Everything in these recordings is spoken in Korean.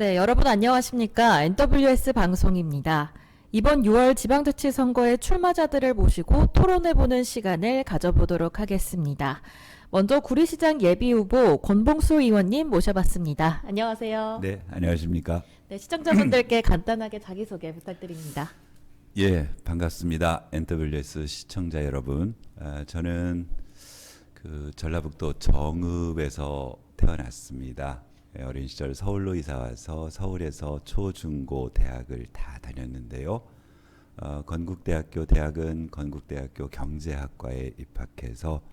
네, 여러분 안녕하십니까? NWS 방송입니다. 이번 6월 지방자치선거의 출마자들을 모시고 토론해보는 시간을 가져보도록 하겠습니다. 먼저 구리시장 예비후보 권봉수 의원님 모셔봤습니다. 안녕하세요. 네, 안녕하십니까? 네, 시청자분들께 간단하게 자기소개 부탁드립니다. 예, 반갑습니다. NWS 시청자 여러분. 저는 그 전라북도 정읍에서 태어났습니다. 어린 시절 서울로 이사 와서 서울에서 초, 중, 고 대학을 다 다녔는데요. 건국대학교 대학은 건국대학교 경제학과에 입학해서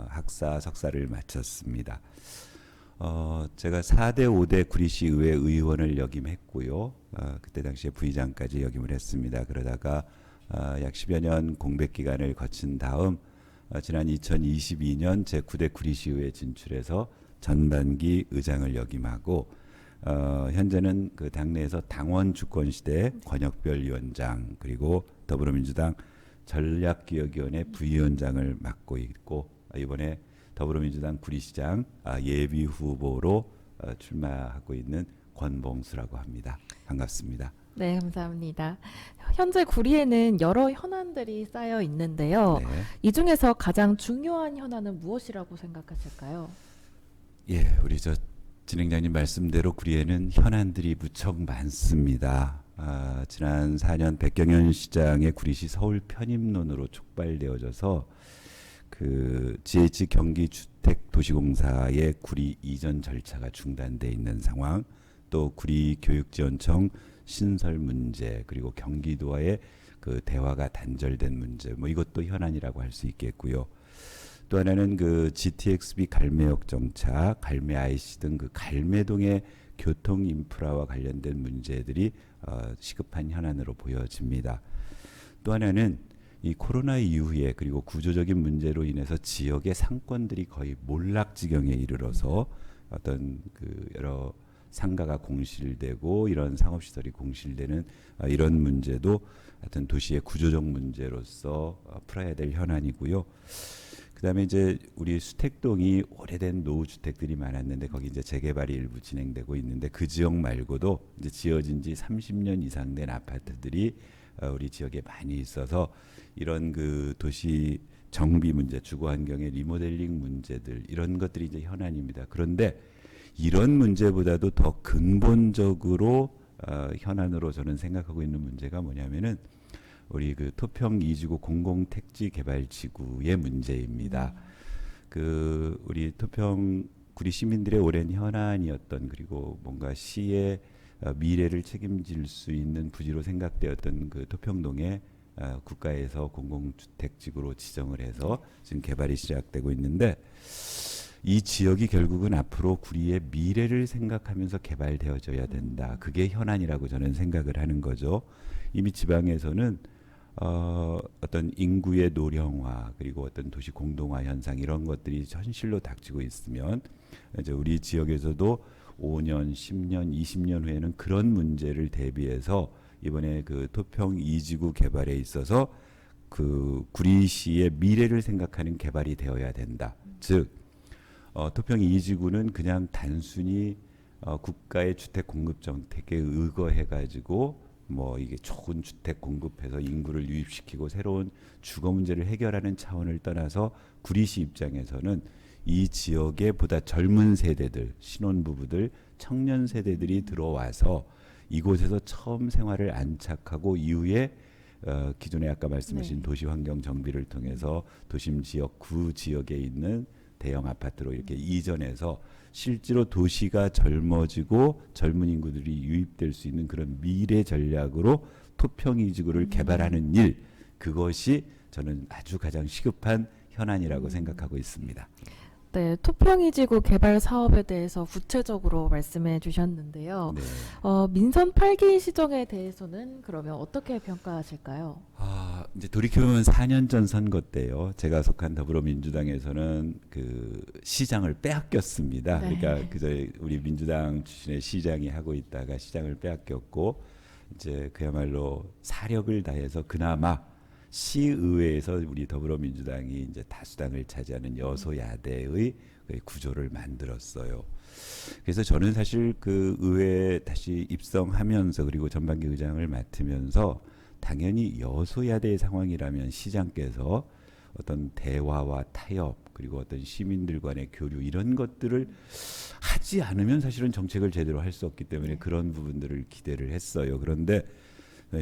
학사, 석사를 마쳤습니다. 제가 4대, 5대 구리시의회 의원을 역임했고요. 그때 당시에 부의장까지 역임을 했습니다. 그러다가 약 10여 년 공백 기간을 거친 다음 지난 2022년 제9대 구리시의회 진출해서 전반기 의장을 역임하고 현재는 그 당내에서 당원 주권 시대 권역별 위원장 그리고 더불어민주당 전략기획위원회 부위원장을 맡고 있고 이번에 더불어민주당 구리시장 예비 후보로 출마하고 있는 권봉수라고 합니다. 반갑습니다. 네, 감사합니다. 현재 구리에는 여러 현안들이 쌓여 있는데요. 네. 이 중에서 가장 중요한 현안은 무엇이라고 생각하실까요? 예, 우리 저 진행자님 말씀대로 구리에는 현안들이 무척 많습니다. 지난 4년 백경현 시장의 구리시 서울 편입론으로 촉발되어져서 그 GH 경기주택도시공사의 구리 이전 절차가 중단돼 있는 상황, 또 구리 교육지원청 신설 문제, 그리고 경기도와의 그 대화가 단절된 문제, 뭐 이것도 현안이라고 할 수 있겠고요. 또 하나는 그 GTX-B 갈매역 정차, 갈매 IC 등 그 갈매동의 교통 인프라와 관련된 문제들이 시급한 현안으로 보여집니다. 또 하나는 이 코로나 이후에 그리고 구조적인 문제로 인해서 지역의 상권들이 거의 몰락지경에 이르러서 어떤 그 여러 상가가 공실되고 이런 상업시설이 공실되는 이런 문제도 하여튼 도시의 구조적 문제로서 풀어야 될 현안이고요. 그다음에 이제 우리 수택동이 오래된 노후주택들이 많았는데 거기 이제 재개발이 일부 진행되고 있는데 그 지역 말고도 이제 지어진 지 30년 이상 된 아파트들이 우리 지역에 많이 있어서 이런 그 도시 정비 문제, 주거 환경의 리모델링 문제들 이런 것들이 이제 현안입니다. 그런데 이런 문제보다도 더 근본적으로 현안으로 저는 생각하고 있는 문제가 뭐냐면은 우리 그 토평 이지구 공공택지 개발 지구의 문제입니다. 그 우리 토평 구리 시민들의 오랜 현안이었던 그리고 뭔가 시의 미래를 책임질 수 있는 부지로 생각되었던 그 토평동에 국가에서 공공주택지구로 지정을 해서 지금 개발이 시작되고 있는데 이 지역이 결국은 앞으로 구리의 미래를 생각하면서 개발되어져야 된다. 그게 현안이라고 저는 생각을 하는 거죠. 이미 지방에서는 어떤 인구의 노령화 그리고 어떤 도시 공동화 현상 이런 것들이 현실로 닥치고 있으면 이제 우리 지역에서도 5년, 10년, 20년 후에는 그런 문제를 대비해서 이번에 그 토평 이지구 개발에 있어서 그 구리시의 미래를 생각하는 개발이 되어야 된다. 즉 토평 이지구는 그냥 단순히 국가의 주택 공급 정책에 의거해 가지고 뭐 이게 좋은 주택 공급해서 인구를 유입시키고 새로운 주거 문제를 해결하는 차원을 떠나서 구리시 입장에서는 이 지역의 보다 젊은 세대들, 신혼부부들, 청년 세대들이 들어와서 이곳에서 처음 생활을 안착하고 이후에 기존에 아까 말씀하신 네. 도시환경 정비를 통해서 도심 지역, 구 지역에 있는 대형 아파트로 이렇게 이전해서 실제로 도시가 젊어지고 젊은 인구들이 유입될 수 있는 그런 미래 전략으로 토평이지구를 개발하는 일, 그것이 저는 아주 가장 시급한 현안이라고 생각하고 있습니다. 네, 토평이지구 개발 사업에 대해서 구체적으로 말씀해 주셨는데요. 네. 민선 8기 시정에 대해서는 그러면 어떻게 평가하실까요? 이제 돌이켜보면 4년 전 선거 때요. 제가 속한 더불어민주당에서는 그 시장을 빼앗겼습니다. 네. 그러니까 그저 우리 민주당 출신의 시장이 하고 있다가 시장을 빼앗겼고 이제 그야말로 사력을 다해서 그나마 시의회에서 우리 더불어민주당이 이제 다수당을 차지하는 여소야대의 구조를 만들었어요. 그래서 저는 사실 그 의회에 다시 입성하면서 그리고 전반기 의장을 맡으면서 당연히 여소야대 상황이라면 시장께서 어떤 대화와 타협 그리고 어떤 시민들 간의 교류 이런 것들을 하지 않으면 사실은 정책을 제대로 할 수 없기 때문에 그런 부분들을 기대를 했어요. 그런데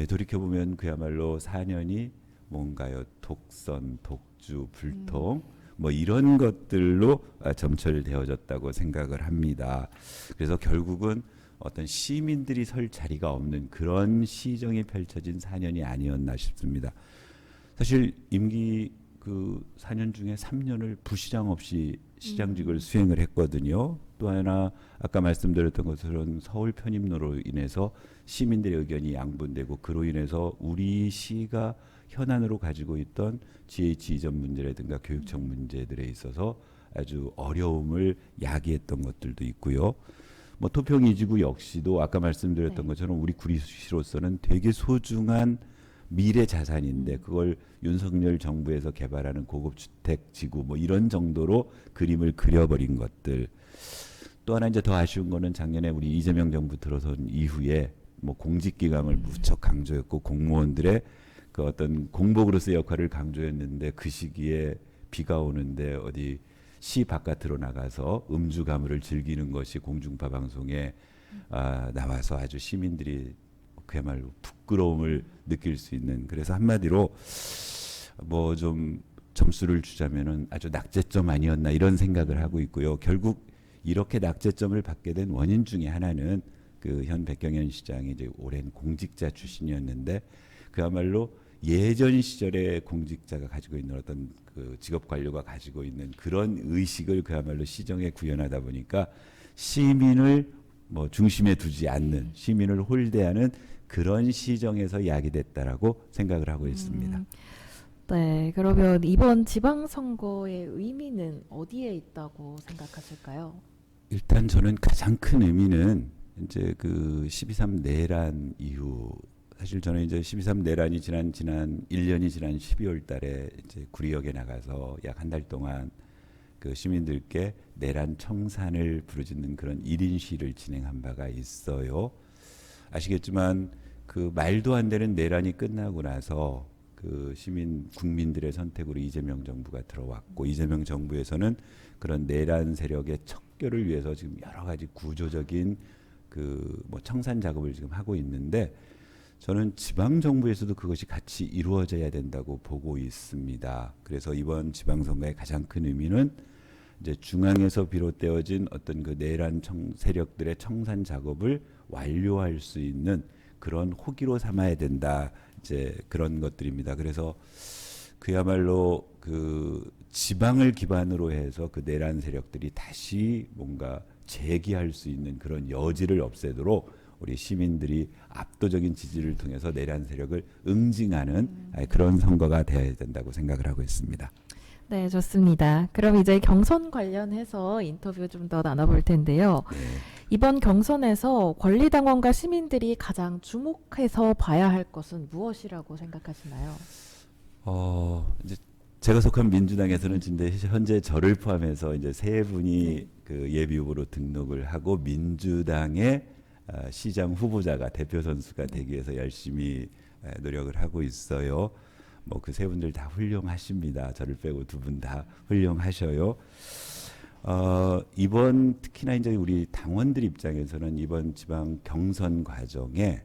돌이켜보면 그야말로 4년이 뭔가요? 독선, 독주, 불통 뭐 이런 것들로 점철되어졌다고 생각을 합니다. 그래서 결국은 어떤 시민들이 설 자리가 없는 그런 시정이 펼쳐진 4년이 아니었나 싶습니다. 사실 임기 그 4년 중에 3년을 부시장 없이 시장직을 수행을 했거든요. 또 하나 아까 말씀드렸던 것처럼 서울 편입로로 인해서 시민들의 의견이 양분되고 그로 인해서 우리 시가 현안으로 가지고 있던 GH 이전 문제라든가 교육청 문제들에 있어서 아주 어려움을 야기했던 것들도 있고요. 뭐 토평 이지구 역시도 아까 말씀드렸던 것처럼 우리 구리시로서는 되게 소중한 미래 자산인데 그걸 윤석열 정부에서 개발하는 고급 주택 지구 뭐 이런 정도로 그림을 그려버린 것들. 또 하나 이제 더 아쉬운 거는 작년에 우리 이재명 정부 들어선 이후에 뭐 공직기강을 무척 강조했고 공무원들의 그 어떤 공복으로서의 역할을 강조했는데 그 시기에 비가 오는데 어디 시 바깥으로 나가서 음주 가물을 즐기는 것이 공중파 방송에 나와서 아주 시민들이 그야말로 부끄러움을 느낄 수 있는 그래서 한마디로 뭐 좀 점수를 주자면은 아주 낙제점 아니었나 이런 생각을 하고 있고요. 결국 이렇게 낙제점을 받게 된 원인 중에 하나는 그 현 백경현 시장이 이제 오랜 공직자 출신이었는데 그야말로 예전 시절의 공직자가 가지고 있는 어떤 그 직업 관료가 가지고 있는 그런 의식을 그야말로 시정에 구현하다 보니까 시민을 뭐 중심에 두지 않는 시민을 홀대하는 그런 시정에서 야기됐다라고 생각을 하고 있습니다. 네, 그러면 이번 지방선거의 의미는 어디에 있다고 생각하실까요? 일단 저는 가장 큰 의미는 이제 그 12.3 내란 이후 사실 저는 이제 12.3 내란이 지난 1년이 지난 12월 달에 이제 구리역에 나가서 약 한 달 동안 그 시민들께 내란 청산을 부르짖는 그런 1인 시위를 진행한 바가 있어요. 아시겠지만 그 말도 안 되는 내란이 끝나고 나서 그 국민들의 선택으로 이재명 정부가 들어왔고 이재명 정부에서는 그런 내란 세력의 척결을 위해서 지금 여러 가지 구조적인 그 뭐 청산 작업을 지금 하고 있는데 저는 지방 정부에서도 그것이 같이 이루어져야 된다고 보고 있습니다. 그래서 이번 지방선거의 가장 큰 의미는 이제 중앙에서 비롯되어진 어떤 그 내란 세력들의 청산 작업을 완료할 수 있는 그런 호기로 삼아야 된다. 이제 그런 것들입니다. 그래서 그야말로 그 지방을 기반으로 해서 그 내란 세력들이 다시 뭔가 재기할 수 있는 그런 여지를 없애도록 우리 시민들이 압도적인 지지를 통해서 내란 세력을 응징하는 그런 선거가 되어야 된다고 생각을 하고 있습니다. 네, 좋습니다. 그럼 이제 경선 관련해서 인터뷰 좀 더 나눠볼 텐데요. 네. 이번 경선에서 권리당원과 시민들이 가장 주목해서 봐야 할 것은 무엇이라고 생각하시나요? 이제 제가 속한 민주당에서는 이제 현재 저를 포함해서 이제 세 분이 그 예비 후보로 등록을 하고 민주당의 시장 후보자가 대표 선수가 되기 위해서 열심히 노력을 하고 있어요. 뭐 그 세 분들 다 훌륭하십니다. 저를 빼고 두 분 다 훌륭하셔요. 이번 특히나 이제 우리 당원들 입장에서는 이번 지방 경선 과정에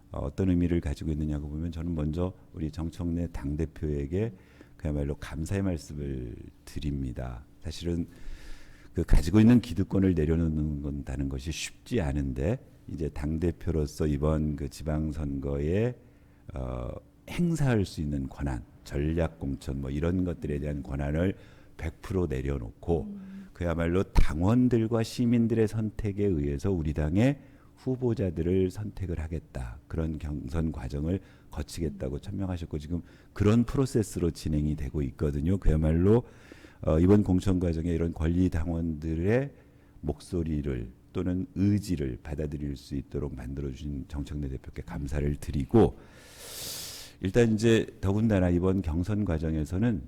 어떤 의미를 가지고 있느냐고 보면 저는 먼저 우리 정청래 당대표에게 그야말로 감사의 말씀을 드립니다. 사실은 그 가지고 있는 기득권을 내려놓는다는 것이 쉽지 않은데 이제 당대표로서 이번 그 지방선거에 행사할 수 있는 권한, 전략공천 뭐 이런 것들에 대한 권한을 100% 내려놓고 그야말로 당원들과 시민들의 선택에 의해서 우리 당의 후보자들을 선택을 하겠다. 그런 경선 과정을 거치겠다고 천명하셨고 지금 그런 프로세스로 진행이 되고 있거든요. 그야말로 이번 공천 과정에 이런 권리 당원들의 목소리를 또는 의지를 받아들일 수 있도록 만들어주신 정청래 대표께 감사를 드리고 일단 이제 더군다나 이번 경선 과정에서는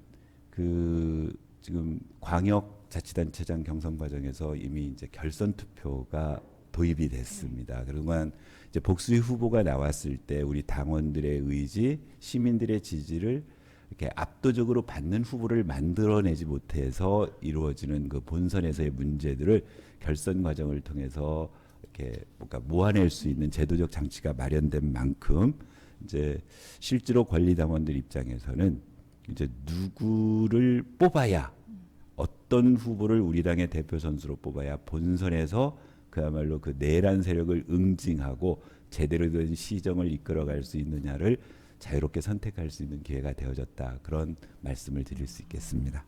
그 지금 광역 자치단체장 경선 과정에서 이미 이제 결선 투표가 도입이 됐습니다. 그동안 이제 복수의 후보가 나왔을 때 우리 당원들의 의지, 시민들의 지지를 이렇게 압도적으로 받는 후보를 만들어내지 못해서 이루어지는 그 본선에서의 문제들을 결선 과정을 통해서 이렇게 뭔가 모아낼 수 있는 제도적 장치가 마련된 만큼 이제 실제로 권리당원들 입장에서는 이제 누구를 뽑아야 어떤 후보를 우리 당의 대표 선수로 뽑아야 본선에서 그야말로 그 내란 세력을 응징하고 제대로 된 시정을 이끌어갈 수 있느냐를 자유롭게 선택할 수 있는 기회가 되어졌다. 그런 말씀을 드릴 수 있겠습니다.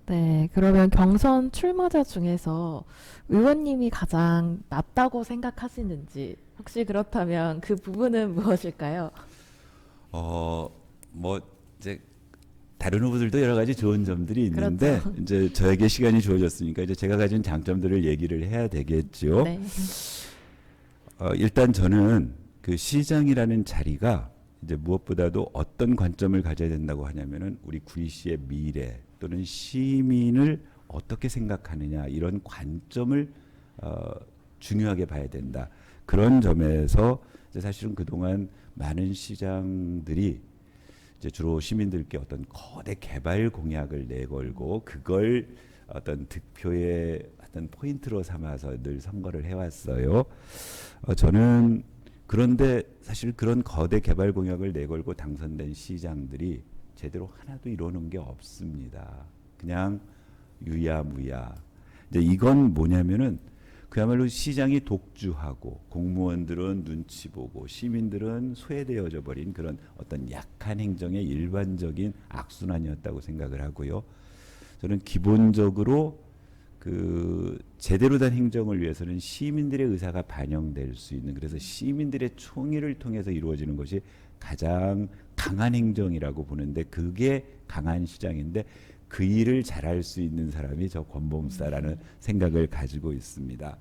네, 그러면 경선 출마자 중에서 의원님이 가장 낫다고 생각하시는지 혹시 그렇다면 그 부분은 무엇일까요? 뭐 이제 다른 후보들도 여러 가지 좋은 점들이 있는데 그렇죠. 이제 저에게 시간이 주어졌으니까 이제 제가 가진 장점들을 얘기를 해야 되겠죠. 네. 일단 저는 그 시장이라는 자리가 이제 무엇보다도 어떤 관점을 가져야 된다고 하냐면은 우리 구리시의 미래 또는 시민을 어떻게 생각하느냐 이런 관점을 중요하게 봐야 된다. 그런 점에서 이제 사실은 그동안 많은 시장들이 이제 주로 시민들께 어떤 거대 개발 공약을 내걸고 그걸 어떤 득표의 어떤 포인트로 삼아서 늘 선거를 해왔어요. 저는 그런데 사실 그런 거대 개발 공약을 내걸고 당선된 시장들이 제대로 하나도 이루는 게 없습니다. 그냥 유야무야. 이제 이건 뭐냐면은 그야말로 시장이 독주하고 공무원들은 눈치 보고 시민들은 소외되어져 버린 그런 어떤 약한 행정의 일반적인 악순환이었다고 생각을 하고요. 저는 기본적으로 그 제대로 된 행정을 위해서는 시민들의 의사가 반영될 수 있는 그래서 시민들의 총의를 통해서 이루어지는 것이 가장 강한 행정이라고 보는데 그게 강한 시장인데 그 일을 잘할 수 있는 사람이 저 권봉사라는 생각을 가지고 있습니다.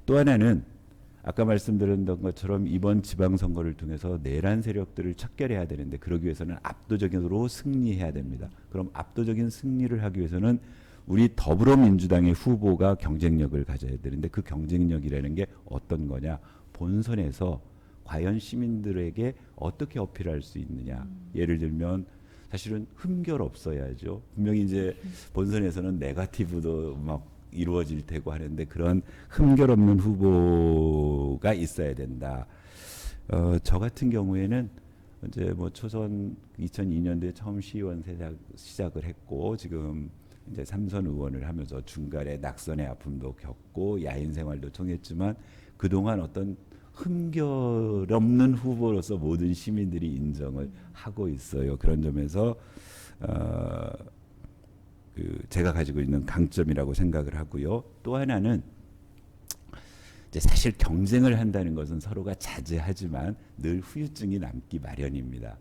또 하나는 아까 말씀드렸던 것처럼 이번 지방선거를 통해서 내란 세력들을 척결해야 되는데 그러기 위해서는 압도적으로 승리해야 됩니다. 그럼 압도적인 승리를 하기 위해서는 우리 더불어민주당의 후보가 경쟁력을 가져야 되는데 그 경쟁력이라는 게 어떤 거냐. 본선에서 과연 시민들에게 어떻게 어필할 수 있느냐. 예를 들면 사실은 흠결 없어야죠. 분명히 이제 본선에서는 네거티브도 막 이루어질 테고 하는데 그런 흠결 없는 후보가 있어야 된다. 저 같은 경우에는 이제 뭐 초선 2002년도에 처음 시의원 시작을 했고 지금 이제 3선 의원을 하면서 중간에 낙선의 아픔도 겪고 야인 생활도 통했지만 그동안 어떤 흠결 없는 후보로서 모든 시민들이 인정을 하고 있어요. 그런 점에서 그 제가 가지고 있는 강점이라고 생각을 하고요. 또 하나는 이제 사실 경쟁을 한다는 것은 서로가 자제하지만 늘 후유증이 남기 마련입니다.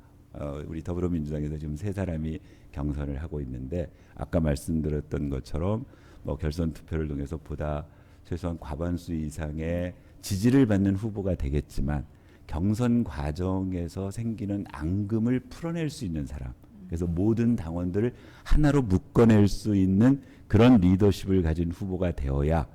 우리 더불어민주당에서 지금 3사람이 경선을 하고 있는데 아까 말씀드렸던 것처럼 뭐 결선 투표를 통해서 보다 최소한 과반수 이상의 지지를 받는 후보가 되겠지만 경선 과정에서 생기는 앙금을 풀어낼 수 있는 사람 그래서 모든 당원들을 하나로 묶어낼 수 있는 그런 리더십을 가진 후보가 되어야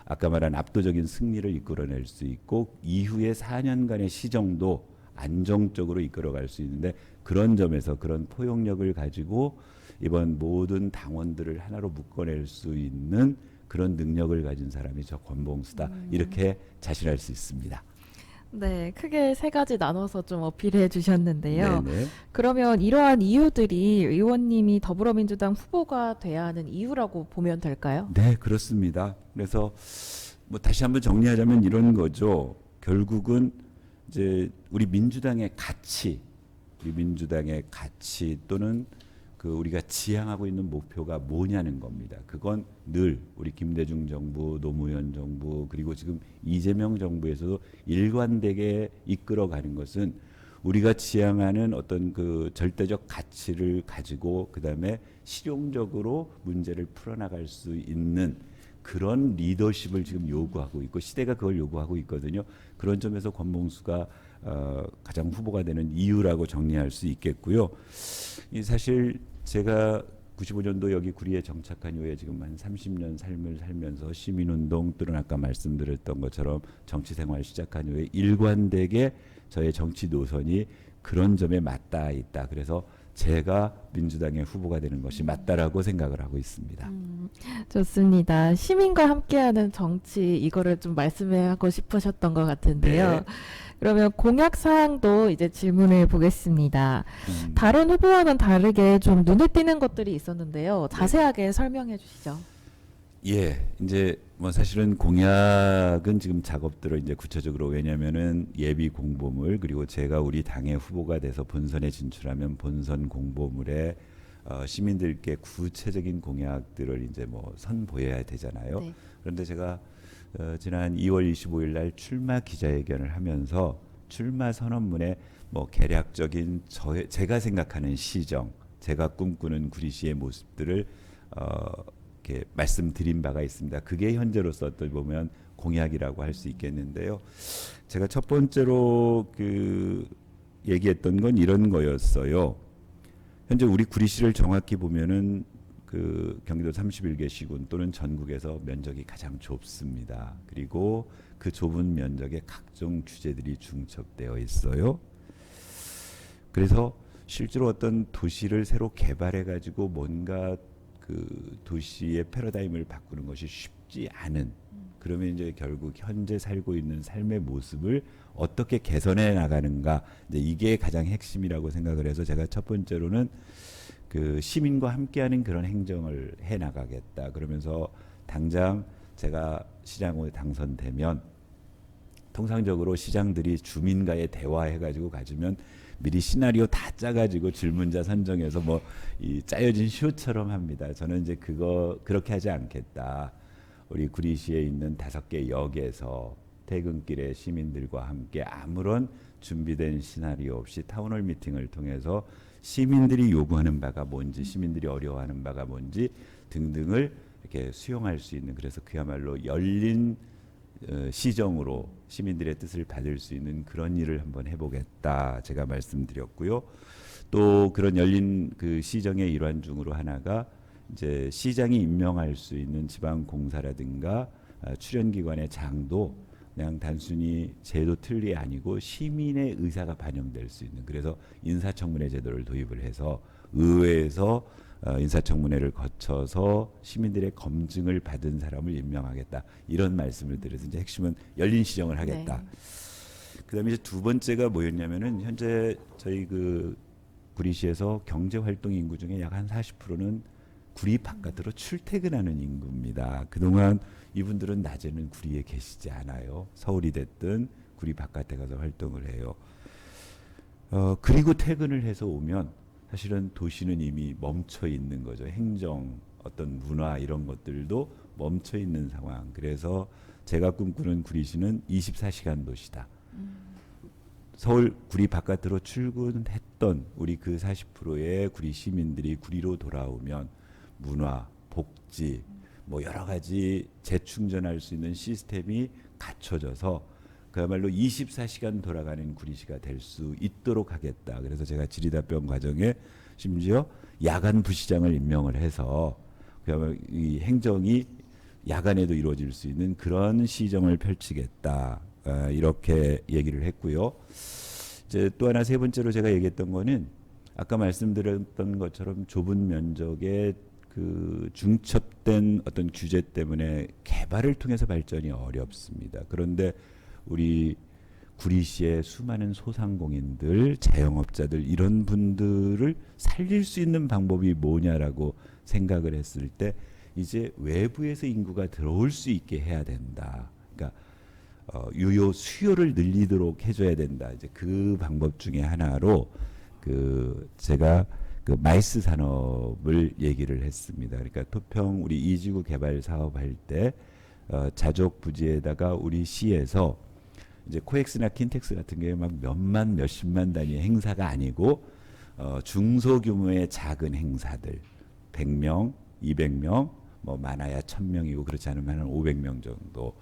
아까 말한 압도적인 승리를 이끌어낼 수 있고 이후의 4년간의 시정도 안정적으로 이끌어갈 수 있는데 그런 점에서 그런 포용력을 가지고 이번 모든 당원들을 하나로 묶어낼 수 있는 그런 능력을 가진 사람이 저 권봉수다 이렇게 자신할 수 있습니다. 네, 크게 3가지 나눠서 좀 어필해 주셨는데요. 네네. 그러면 이러한 이유들이 의원님이 더불어민주당 후보가 돼야 하는 이유라고 보면 될까요? 네, 그렇습니다. 그래서 뭐 다시 한번 정리하자면 이런 거죠. 결국은 이제 우리 민주당의 가치 또는 그 우리가 지향하고 있는 목표가 뭐냐는 겁니다. 그건 늘 우리 김대중 정부, 노무현 정부 그리고 지금 이재명 정부에서도 일관되게 이끌어가는 것은 우리가 지향하는 어떤 그 절대적 가치를 가지고 그다음에 실용적으로 문제를 풀어나갈 수 있는 그런 리더십을 지금 요구하고 있고 시대가 그걸 요구하고 있거든요. 그런 점에서 권봉수가 가장 후보가 되는 이유라고 정리할 수 있겠고요. 이 사실 제가 95년도 여기 구리에 정착한 이후에 지금 한 30년 삶을 살면서 시민운동 또는 아까 말씀드렸던 것처럼 정치생활 시작한 이후에 일관되게 저의 정치 노선이 그런 점에 맞닿아 있다. 그래서 제가 민주당의 후보가 되는 것이 맞다라고 생각을 하고 있습니다. 좋습니다. 시민과 함께하는 정치 이거를 좀 말씀하고 싶으셨던 것 같은데요. 네. 그러면 공약 사항도 이제 질문을 보겠습니다. 음, 다른 후보와는 다르게 좀 눈에 띄는 것들이 있었는데요. 자세하게 설명해 주시죠. 예, 이제 뭐 사실은 공약은 지금 작업들을 이제 구체적으로 왜냐면은 예비 공보물 그리고 제가 우리 당의 후보가 돼서 본선에 진출하면 본선 공보물에 시민들께 구체적인 공약들을 이제 뭐 선보여야 되잖아요. 네. 그런데 제가 지난 2월 25일 날 출마 기자회견을 하면서 출마 선언문에 뭐 개략적인 제가 생각하는 시정, 제가 꿈꾸는 구리시의 모습들을 이렇게 말씀드린 바가 있습니다. 그게 현재로서 어떻게 보면 공약이라고 할 수 있겠는데요. 제가 첫 번째로 얘기했던 건 이런 거였어요. 현재 우리 구리시를 정확히 보면은 그 경기도 31개 시군 또는 전국에서 면적이 가장 좁습니다. 그리고 그 좁은 면적에 각종 규제들이 중첩되어 있어요. 그래서 실제로 어떤 도시를 새로 개발해 가지고 뭔가 그 도시의 패러다임을 바꾸는 것이 쉽지 않은 그러면 이제 결국 현재 살고 있는 삶의 모습을 어떻게 개선해 나가는가 이제 이게 가장 핵심이라고 생각을 해서 제가 첫 번째로는 그 시민과 함께하는 그런 행정을 해 나가겠다 그러면서 당장 제가 시장으로 당선되면 통상적으로 시장들이 주민과의 대화해가지고 가지면 미리 시나리오 다 짜가지고 질문자 선정해서 뭐 이 짜여진 쇼처럼 합니다. 저는 이제 그렇게 하지 않겠다. 우리 구리시에 있는 5개 역에서 퇴근길에 시민들과 함께 아무런 준비된 시나리오 없이 타운홀 미팅을 통해서 시민들이 요구하는 바가 뭔지, 시민들이 어려워하는 바가 뭔지 등등을 이렇게 수용할 수 있는 그래서 그야말로 열린 시정으로 시민들의 뜻을 받을 수 있는 그런 일을 한번 해보겠다 제가 말씀드렸고요. 또 그런 열린 그 시정의 일환 중으로 하나가 이제 시장이 임명할 수 있는 지방공사라든가 출연기관의 장도 그냥 단순히 제도 틀이 아니고 시민의 의사가 반영될 수 있는 그래서 인사청문회 제도를 도입을 해서 의회에서 인사청문회를 거쳐서 시민들의 검증을 받은 사람을 임명하겠다 이런 말씀을 드려서 이제 핵심은 열린 시정을 하겠다. 네. 그다음에 이제 두 번째가 뭐였냐면은 현재 저희 그 구리시에서 경제 활동 인구 중에 약 한 40%는 구리 바깥으로 출퇴근하는 인구입니다. 그동안 이분들은 낮에는 구리에 계시지 않아요. 서울이 됐든 구리 바깥에 가서 활동을 해요. 그리고 퇴근을 해서 오면 사실은 도시는 이미 멈춰 있는 거죠. 행정, 어떤 문화 이런 것들도 멈춰 있는 상황. 그래서 제가 꿈꾸는 구리시는 24시간 도시다. 서울 구리 바깥으로 출근했던 우리 그 40%의 구리 시민들이 구리로 돌아오면 문화, 복지, 뭐 여러 가지 재충전할 수 있는 시스템이 갖춰져서 그야말로 24시간 돌아가는 구리시가 될 수 있도록 하겠다. 그래서 제가 질의답변 과정에 심지어 야간 부시장을 임명을 해서 그야말로 이 행정이 야간에도 이루어질 수 있는 그런 시정을 펼치겠다. 이렇게 얘기를 했고요. 이제 또 하나 세 번째로 제가 얘기했던 거는 아까 말씀드렸던 것처럼 좁은 면적에 그 중첩된 어떤 규제 때문에 개발을 통해서 발전이 어렵습니다. 그런데 우리 구리시의 수많은 소상공인들, 자영업자들 이런 분들을 살릴 수 있는 방법이 뭐냐라고 생각을 했을 때 이제 외부에서 인구가 들어올 수 있게 해야 된다. 그러니까 유효 수요를 늘리도록 해줘야 된다. 이제 그 방법 중에 하나로 그 제가 그 마이스 산업을 얘기를 했습니다. 그러니까 토평 우리 이지구 개발 사업할 때 자족 부지에다가 우리 시에서 이제 코엑스나 킨텍스 같은 경우에 막 몇만 몇십만 단위의 행사가 아니고 중소규모의 작은 행사들 100명, 200명, 뭐 많아야 1000명이고 그렇지 않으면 한 500명 정도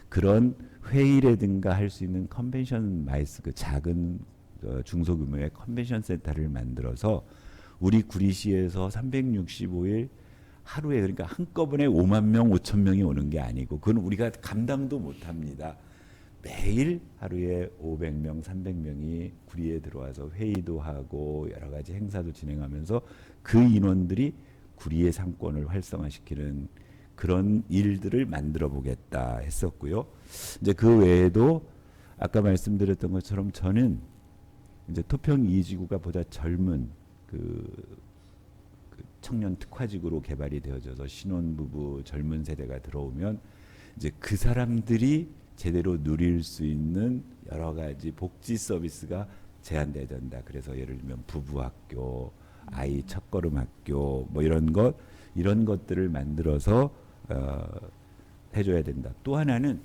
그런 회의라든가 할 수 있는 컨벤션 마이스 그 작은 중소규모의 컨벤션 센터를 만들어서 우리 구리시에서 365일 하루에 그러니까 한꺼번에 5만 명, 5천 명이 오는 게 아니고 그건 우리가 감당도 못 합니다. 매일 하루에 500명, 300명이 구리에 들어와서 회의도 하고 여러 가지 행사도 진행하면서 그 인원들이 구리의 상권을 활성화시키는 그런 일들을 만들어 보겠다 했었고요. 이제 그 외에도 아까 말씀드렸던 것처럼 저는 이제 토평 2지구가 보다 젊은 그 청년 특화지구로 개발이 되어져서 신혼부부 젊은 세대가 들어오면 이제 그 사람들이 제대로 누릴 수 있는 여러 가지 복지 서비스가 제한돼야 된다. 그래서 예를 들면 부부학교, 아이 첫걸음 학교 뭐 이런 것들을 만들어서 해줘야 된다. 또 하나는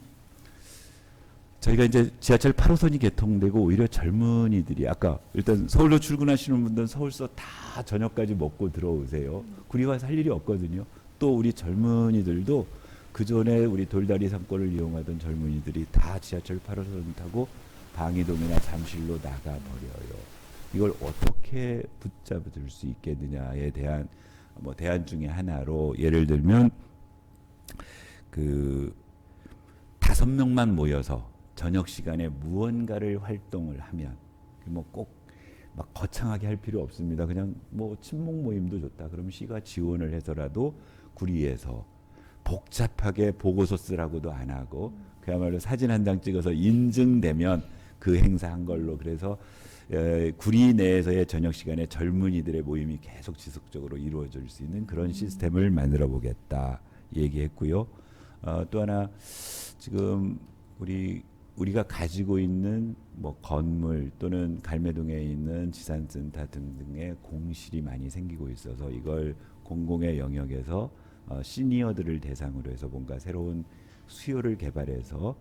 저희가 이제 지하철 8호선이 개통되고 오히려 젊은이들이 아까 일단 서울로 출근하시는 분들은 서울서 다 저녁까지 먹고 들어오세요. 구리 와서 할 일이 없거든요. 또 우리 젊은이들도 그 전에 우리 돌다리 상권을 이용하던 젊은이들이 다 지하철 8호선 타고 방이동이나 잠실로 나가버려요. 이걸 어떻게 붙잡을 수 있겠느냐에 대한 뭐 대안 중에 하나로 예를 들면 그 5명만 모여서 저녁 시간에 무언가를 활동을 하면 뭐 꼭 막 거창하게 할 필요 없습니다. 그냥 뭐 친목 모임도 좋다. 그럼 시가 지원을 해서라도 구리에서 복잡하게 보고서 쓰라고도 안 하고 그야말로 사진 한 장 찍어서 인증되면 그 행사한 걸로 그래서 구리 내에서의 저녁 시간에 젊은이들의 모임이 계속 지속적으로 이루어질 수 있는 그런 시스템을 만들어 보겠다 얘기했고요. 또 하나 지금 우리가 가지고 있는 뭐 건물 또는 갈매동에 있는 지산센터 등등의 공실이 많이 생기고 있어서 이걸 공공의 영역에서 시니어들을 대상으로 해서 뭔가 새로운 수요를 개발해서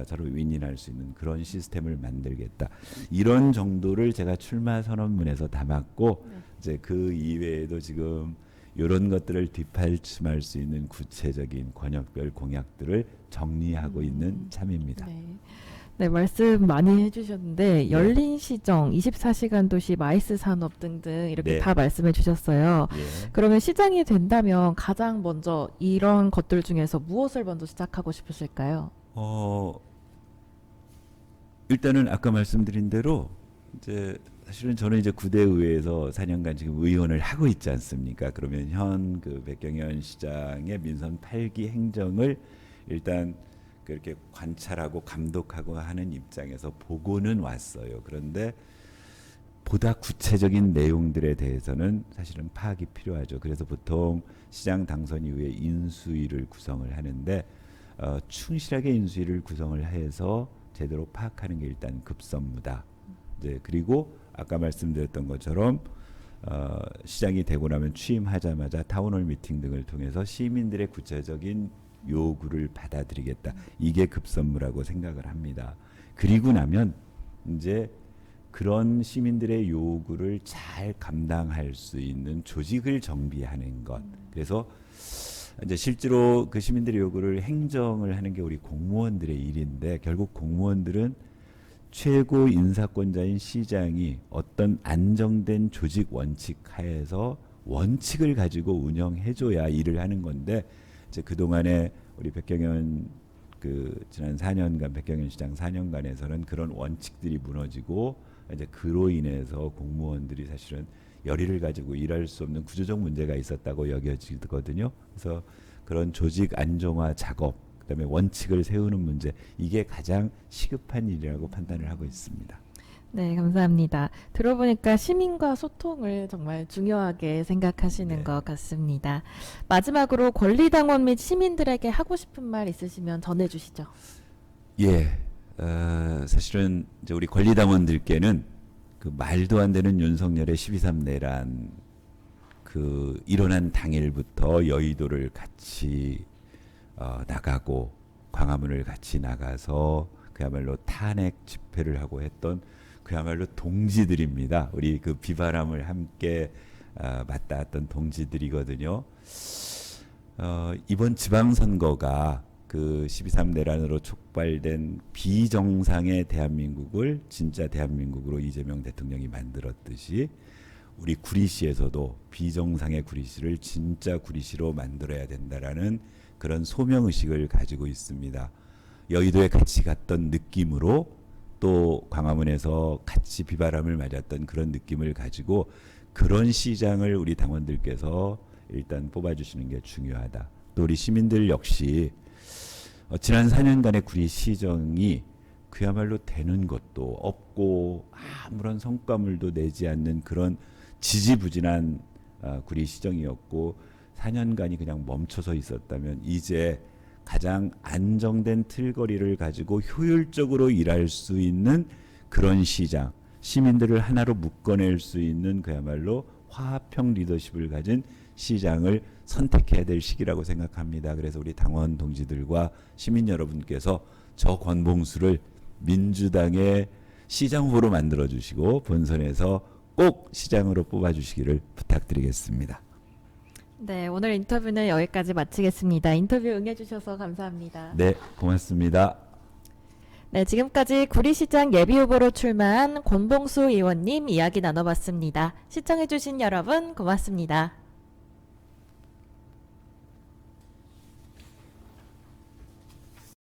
서로 윈윈할 수 있는 그런 시스템을 만들겠다. 이런 정도를 제가 출마 선언문에서 담았고 이제 그 이외에도 지금 이런 것들을 뒷받침할 수 있는 구체적인 권역별 공약들을 정리하고 있는 참입니다. 네. 네, 말씀 많이 해주셨는데 열린 시정, 24시간 도시, 마이스 산업 등등 이렇게 네. 다 말씀해 주셨어요. 예. 그러면 시장이 된다면 가장 먼저 이런 것들 중에서 무엇을 먼저 시작하고 싶으실까요? 일단은 아까 말씀드린 대로 이제 사실은 저는 이제 구대의회에서 4년간 지금 의원을 하고 있지 않습니까? 그러면 현 그 백경현 시장의 민선 8기 행정을 일단 그렇게 관찰하고 감독하고 하는 입장에서 보고는 왔어요. 그런데 보다 구체적인 내용들에 대해서는 사실은 파악이 필요하죠. 그래서 보통 시장 당선 이후에 인수위를 구성을 하는데 충실하게 인수위를 구성을 해서 제대로 파악하는 게 일단 급선무다. 이제 그리고 아까 말씀드렸던 것처럼 시장이 되고 나면 취임하자마자 타운홀 미팅 등을 통해서 시민들의 구체적인 요구를 받아들이겠다. 이게 급선무라고 생각을 합니다. 그리고 나면 이제 그런 시민들의 요구를 잘 감당할 수 있는 조직을 정비하는 것. 그래서 이제 실제로 그 시민들의 요구를 행정을 하는 게 우리 공무원들의 일인데 결국 공무원들은 최고 인사권자인 시장이 어떤 안정된 조직 원칙 하에서 원칙을 가지고 운영해줘야 일을 하는 건데 이제 그 동안에 우리 백경현 지난 4년간 백경현 시장 4년간에서는 그런 원칙들이 무너지고 이제 그로 인해서 공무원들이 사실은 열의를 가지고 일할 수 없는 구조적 문제가 있었다고 여겨지거든요. 그래서 그런 조직 안정화 작업, 그다음에 원칙을 세우는 문제 이게 가장 시급한 일이라고 판단을 하고 있습니다. 네, 감사합니다. 들어보니까 시민과 소통을 정말 중요하게 생각하시는 네. 것 같습니다. 마지막으로 권리당원 및 시민들에게 하고 싶은 말 있으시면 전해주시죠. 예, 사실은 이제 우리 권리당원들께는 그 말도 안 되는 윤석열의 12.3 내란 그 일어난 당일부터 여의도를 같이 나가고 광화문을 같이 나가서 그야말로 탄핵 집회를 하고 했던 그야말로 동지들입니다. 우리 그 비바람을 함께 맞닿았던 동지들이거든요. 이번 지방선거가 그 12.3 내란으로 촉발된 비정상의 대한민국을 진짜 대한민국으로 이재명 대통령이 만들었듯이 우리 구리시에서도 비정상의 구리시를 진짜 구리시로 만들어야 된다라는 그런 소명의식을 가지고 있습니다. 여의도에 같이 갔던 느낌으로 또 광화문에서 같이 비바람을 맞았던 그런 느낌을 가지고 그런 시장을 우리 당원들께서 일단 뽑아주시는 게 중요하다. 또 우리 시민들 역시 지난 4년간의 구리시정이 그야말로 되는 것도 없고 아무런 성과물도 내지 않는 그런 지지부진한 구리시정이었고 4년간이 그냥 멈춰서 있었다면 이제 가장 안정된 틀거리를 가지고 효율적으로 일할 수 있는 그런 시장, 시민들을 하나로 묶어낼 수 있는 그야말로 화합형 리더십을 가진 시장을 선택해야 될 시기라고 생각합니다. 그래서 우리 당원 동지들과 시민 여러분께서 저 권봉수를 민주당의 시장 후보로 만들어 주시고 본선에서 꼭 시장으로 뽑아 주시기를 부탁드리겠습니다. 네, 오늘 인터뷰는 여기까지 마치겠습니다. 인터뷰 응해주셔서 감사합니다. 네, 고맙습니다. 네, 지금까지 구리시장 예비후보로 출마한 권봉수 의원님 이야기 나눠봤습니다. 시청해주신 여러분 고맙습니다.